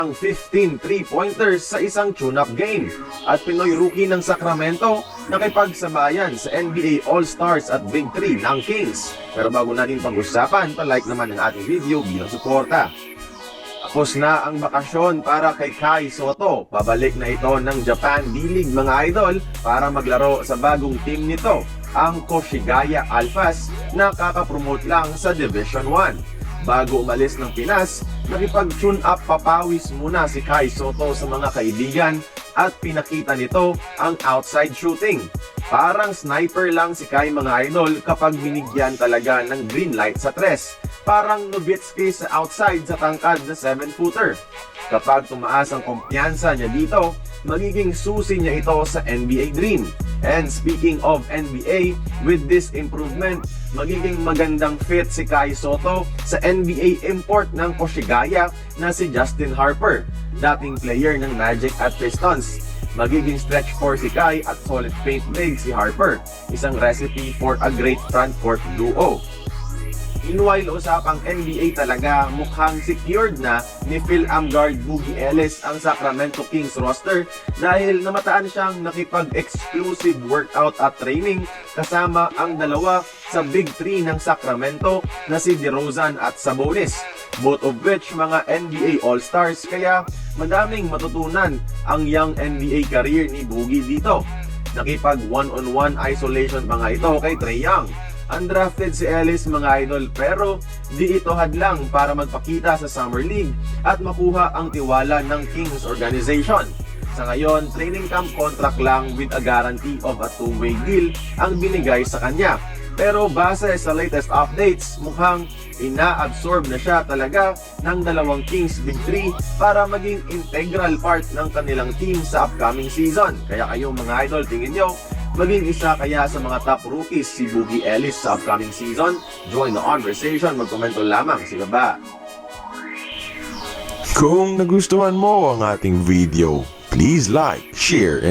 ang 15 3-pointers sa isang tune-up game at Pinoy rookie ng Sacramento nakipagsabayan sa NBA All-Stars at Big 3 ng Kings. Pero bago natin pag-usapan, palike naman ang ating video bilang suporta. Tapos na ang bakasyon para kay Kai Sotto. Babalik na ito ng Japan D-League mga idol para maglaro sa bagong team nito, ang Koshigaya Alphas na kakapromote lang sa Division 1. Bago umalis ng Pinas, nakipag-tune up papawis muna si Kai Sotto sa mga kaibigan at pinakita nito ang outside shooting. Parang sniper lang si Kai mga idol kapag binigyan talaga ng green light sa tres. Parang Nowitzki sa outside sa tangkad na 7-footer. Kapag tumaas ang kumpiyansa niya dito, magiging susi niya ito sa NBA dream. And speaking of NBA, with this improvement, magiging magandang fit si Kai Sotto sa NBA import ng Koshigaya na si Justin Harper, dating player ng Magic at Pistons. Magiging stretch 4 si Kai at solid paint leg si Harper, isang recipe for a great frontcourt duo. Meanwhile, usapang NBA talaga, mukhang secured na ni Phil Amgard Boogie Ellis ang Sacramento Kings roster dahil namataan siyang nakipag-exclusive workout at training kasama ang dalawa sa Big 3 ng Sacramento na si DeRozan at Sabonis, both of which mga NBA All-Stars, kaya madaming matutunan ang young NBA career ni Boogie dito. Nakipag one-on-one isolation mga ito kay Trae Young. Undrafted si Ellis mga idol pero di ito hadlang para magpakita sa Summer League at makuha ang tiwala ng Kings organization. Sa ngayon, training camp contract lang with a guarantee of a two-way deal ang binigay sa kanya. Pero base sa latest updates, mukhang ina-absorb na siya talaga ng dalawang Kings Big 3 para maging integral part ng kanilang team sa upcoming season. Kaya kayong mga idol, tingin nyo, maging isa kaya sa mga top rookies si Boogie Ellis sa upcoming season? Join the conversation, magkomento lamang sa baba. Kung nagustuhan mo ang ating video, please like, share, and